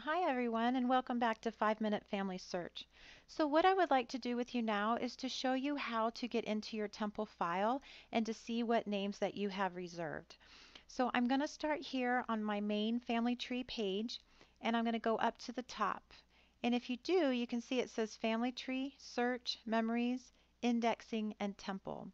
Hi everyone and welcome back to 5 Minute Family Search. So what I would like to do with you now is to show you how to get into your temple file and to see what names that you have reserved. So I'm going to start here on my main family tree page and I'm going to go up to the top. And if you do, you can see it says Family Tree, Search, Memories, Indexing, and Temple.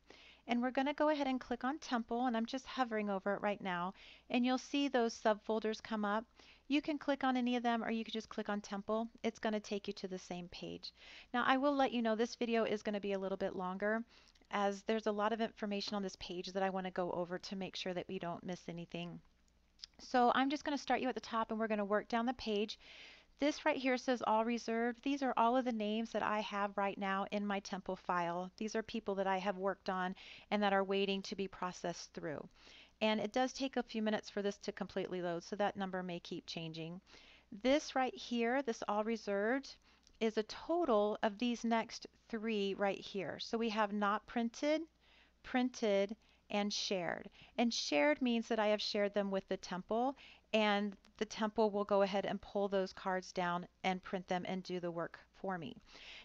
And we're going to go ahead and click on Temple, and I'm just hovering over it right now, and you'll see those subfolders come up. You can click on any of them or you can just click on Temple. It's going to take you to the same page. Now I will let you know this video is going to be a little bit longer as there's a lot of information on this page that I want to go over to make sure that we don't miss anything. So I'm just going to start you at the top and we're going to work down the page. This right here says all reserved. These are all of the names that I have right now in my temple file. These are people that I have worked on and that are waiting to be processed through. And it does take a few minutes for this to completely load, so that number may keep changing. This right here, this all reserved, is a total of these next three right here. So we have not printed, printed, and shared. And shared means that I have shared them with the temple, and the temple will go ahead and pull those cards down and print them and do the work for me.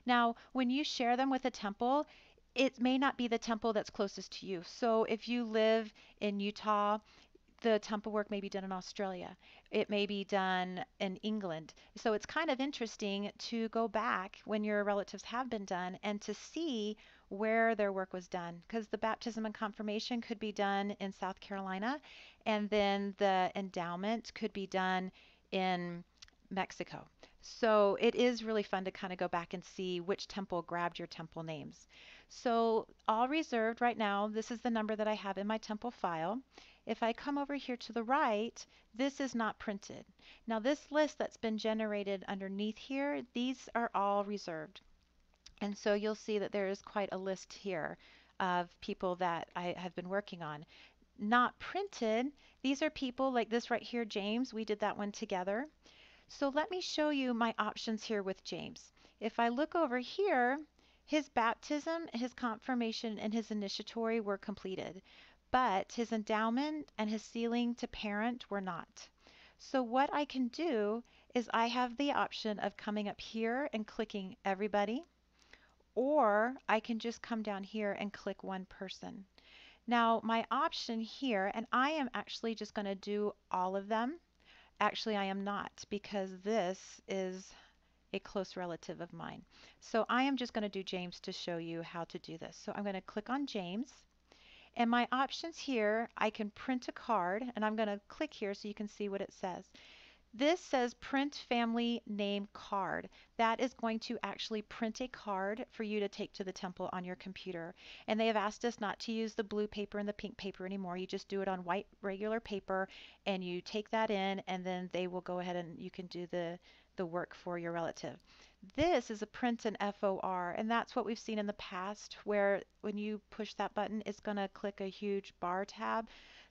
Now, when you share them with a temple, it may not be the temple that's closest to you. So if you live in Utah, the temple work may be done in Australia. It may be done in England. So it's kind of interesting to go back when your relatives have been done and to see where their work was done. Because the baptism and confirmation could be done in South Carolina, and then the endowment could be done in Mexico. So it is really fun to kind of go back and see which temple grabbed your temple names. So all reserved right now, this is the number that I have in my temple file. If I come over here to the right, this is not printed. Now this list that's been generated underneath here, these are all reserved. And so you'll see that there is quite a list here of people that I have been working on. Not printed, these are people like this right here, James. We did that one together. So let me show you my options here with James. If I look over here, his baptism, his confirmation, and his initiatory were completed, but his endowment and his sealing to parent were not. So what I can do is I have the option of coming up here and clicking everybody, or I can just come down here and click one person. Now my option here, and I am actually just going to do all of them. Actually, I am not because this is a close relative of mine. So I am just going to do James to show you how to do this. So I'm going to click on James. And my options here, I can print a card, and I'm going to click here so you can see what it says. This says print family name card. That is going to actually print a card for you to take to the temple on your computer. And they have asked us not to use the blue paper and the pink paper anymore. You just do it on white regular paper and you take that in, and then they will go ahead and you can do the work for your relative. This is a print and FOR, and that's what we've seen in the past where when you push that button, it's going to click a huge bar tab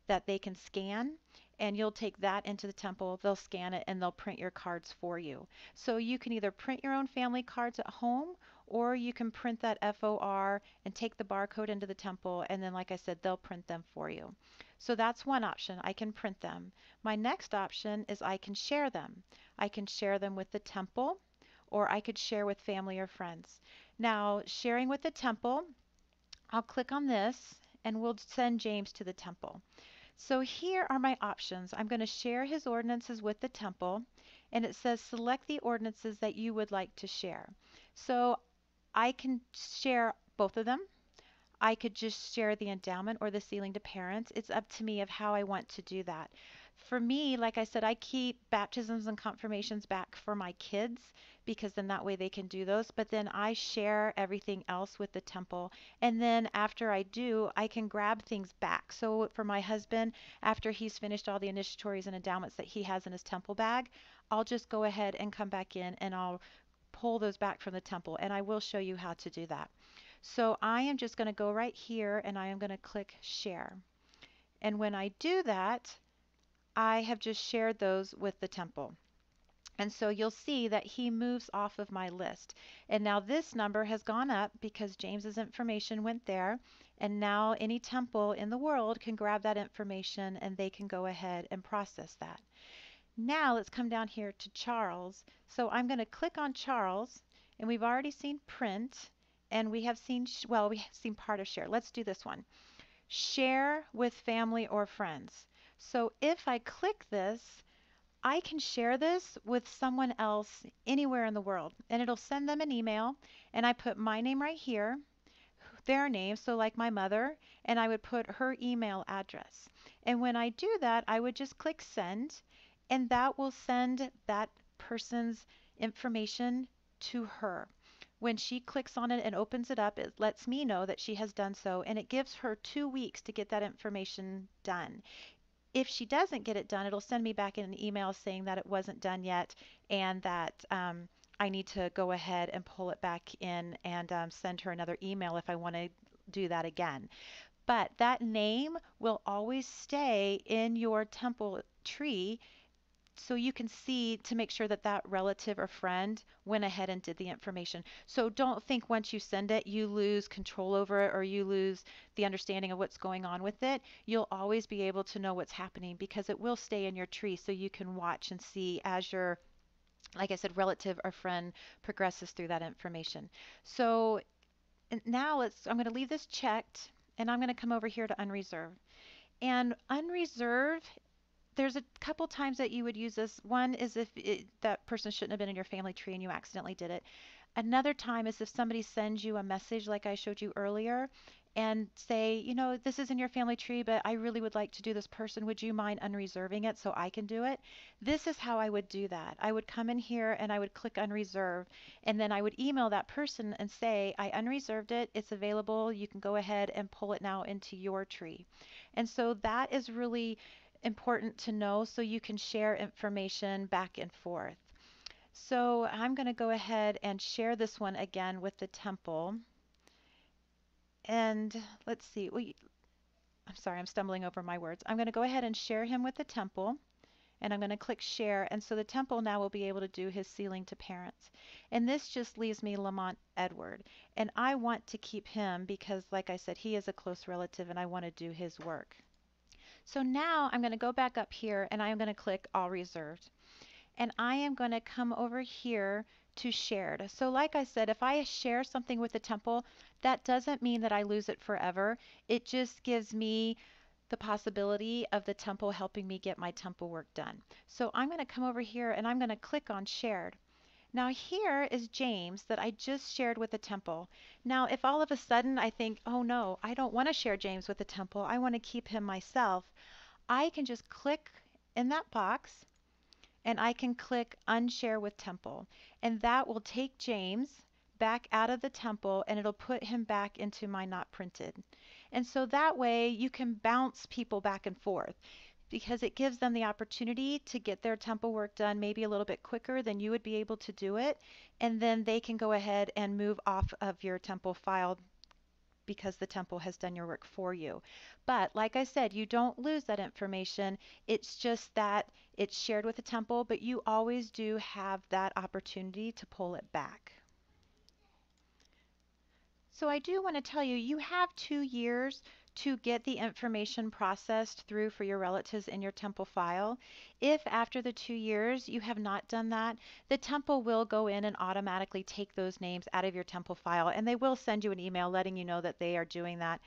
that they can scan, and you'll take that into the temple, they'll scan it, and they'll print your cards for you. So you can either print your own family cards at home, or you can print that FOR and take the barcode into the temple, and then like I said, they'll print them for you. So that's one option. I can print them. My next option is I can share them. I can share them with the temple, or I could share with family or friends. Now, sharing with the temple, I'll click on this and we'll send James to the temple. So here are my options. I'm going to share his ordinances with the temple, and it says select the ordinances that you would like to share. So I can share both of them. I could just share the endowment or the sealing to parents. It's up to me of how I want to do that. For me, like I said, I keep baptisms and confirmations back for my kids because then that way they can do those. But then I share everything else with the temple. And then after I do, I can grab things back. So for my husband, after he's finished all the initiatories and endowments that he has in his temple bag, I'll just go ahead and come back in and I'll pull those back from the temple. And I will show you how to do that. So I am just going to go right here and I am going to click share. And when I do that, I have just shared those with the temple. And so you'll see that he moves off of my list. And now this number has gone up because James's information went there. And now any temple in the world can grab that information and they can go ahead and process that. Now let's come down here to Charles. So I'm going to click on Charles, and we've already seen print, and we have seen, well, we have seen part of share. Let's do this one. Share with family or friends. So if I click this, I can share this with someone else anywhere in the world, and it'll send them an email, and I put my name right here, their name, so like my mother, and I would put her email address. And when I do that, I would just click send, and that will send that person's information to her. When she clicks on it and opens it up, it lets me know that she has done so, and it gives her 2 weeks to get that information done. If she doesn't get it done, it'll send me back an email saying that it wasn't done yet and that I need to go ahead and pull it back in and send her another email if I want to do that again. But that name will always stay in your temple tree so you can see to make sure that that relative or friend went ahead and did the information. So don't think once you send it, you lose control over it or you lose the understanding of what's going on with it. You'll always be able to know what's happening because it will stay in your tree so you can watch and see as your, like I said, relative or friend progresses through that information. So now I'm going to leave this checked and I'm going to come over here to unreserve. And unreserve, there's a couple times that you would use this. One is if that person shouldn't have been in your family tree and you accidentally did it. Another time is if somebody sends you a message like I showed you earlier and say, you know, this is in your family tree, but I really would like to do this person. Would you mind unreserving it so I can do it? This is how I would do that. I would come in here and I would click unreserve, and then I would email that person and say, I unreserved it. It's available. You can go ahead and pull it now into your tree. And so that is really important to know so you can share information back and forth. So I'm going to go ahead and share this one again with the temple. And let's see. I'm sorry, I'm stumbling over my words. I'm going to go ahead and share him with the temple. And I'm going to click share. And so the temple now will be able to do his sealing to parents. And this just leaves me Lamont Edward. And I want to keep him because, like I said, he is a close relative and I want to do his work. So now I'm going to go back up here and I'm going to click all reserved. And I am going to come over here to shared. So like I said, if I share something with the temple, that doesn't mean that I lose it forever. It just gives me the possibility of the temple helping me get my temple work done. So I'm going to come over here and I'm going to click on shared. Now here is James that I just shared with the temple. Now if all of a sudden I think, oh no, I don't want to share James with the temple, I want to keep him myself, I can just click in that box and I can click unshare with temple, and that will take James back out of the temple and it'll put him back into my not printed. And so that way you can bounce people back and forth because it gives them the opportunity to get their temple work done maybe a little bit quicker than you would be able to do it, and then they can go ahead and move off of your temple file because the temple has done your work for you. But like I said, you don't lose that information. It's just that it's shared with the temple, but you always do have that opportunity to pull it back. So I do want to tell you, you have 2 years to get the information processed through for your relatives in your temple file. If after the 2 years you have not done that, the temple will go in and automatically take those names out of your temple file, and they will send you an email letting you know that they are doing that.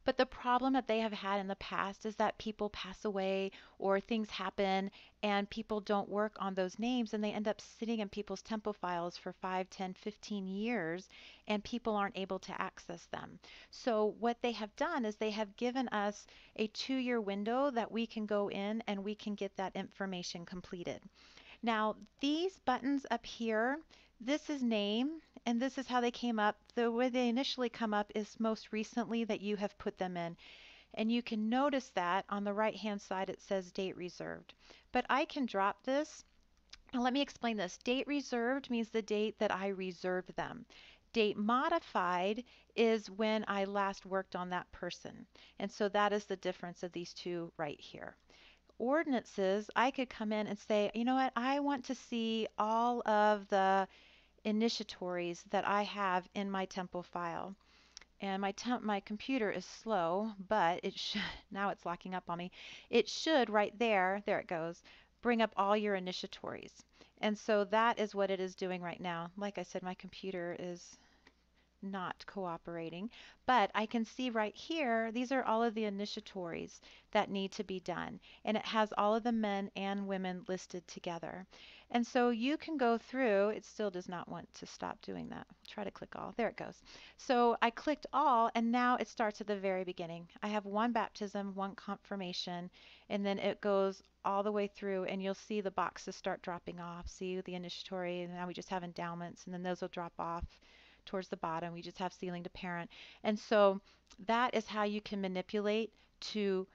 But the problem that they have had in the past is that people pass away or things happen and people don't work on those names and they end up sitting in people's temple files for 5, 10, 15 years and people aren't able to access them. So what they have done is they have given us a 2-year window that we can go in and we can get that information completed. Now, these buttons up here, this is name, and this is how they came up. The way they initially come up is most recently that you have put them in. And you can notice that on the right-hand side it says date reserved. But I can drop this. Now let me explain this. Date reserved means the date that I reserved them. Date modified is when I last worked on that person. And so that is the difference of these two right here. Ordinances, I could come in and say, you know what, I want to see all of the initiatories that I have in my temple file. And my computer is slow, but it should, now it's locking up on me. It should right there, there it goes, bring up all your initiatories. And so that is what it is doing right now. Like I said, my computer is not cooperating, but I can see right here, these are all of the initiatories that need to be done. And it has all of the men and women listed together. And so you can go through, it still does not want to stop doing that. Try to click all, there it goes. So I clicked all, and now it starts at the very beginning. I have one baptism, one confirmation, and then it goes all the way through, and you'll see the boxes start dropping off. See the initiatory, and now we just have endowments, and then those will drop off towards the bottom. We just have sealing to parent. And so that is how you can manipulate to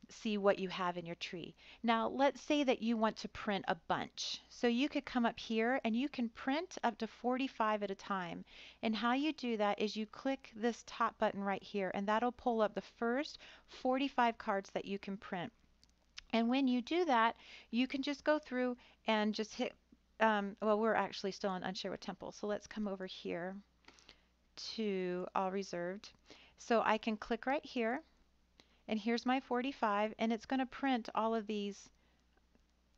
see what you have in your tree. Now, let's say that you want to print a bunch. So you could come up here and you can print up to 45 at a time. And how you do that is you click this top button right here, and that'll pull up the first 45 cards that you can print. And when you do that, you can just go through and just hit, well, we're actually still on Unshare with Temple. So let's come over here to All Reserved. So I can click right here, and here's my 45, and it's going to print all of these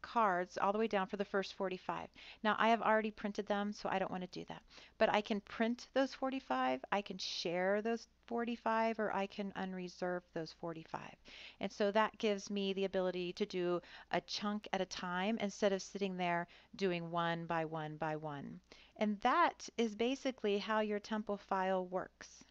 cards all the way down for the first 45. Now I have already printed them, so I don't want to do that. But I can print those 45, I can share those 45, or I can unreserve those 45. And so that gives me the ability to do a chunk at a time instead of sitting there doing one by one by one. And that is basically how your temple file works.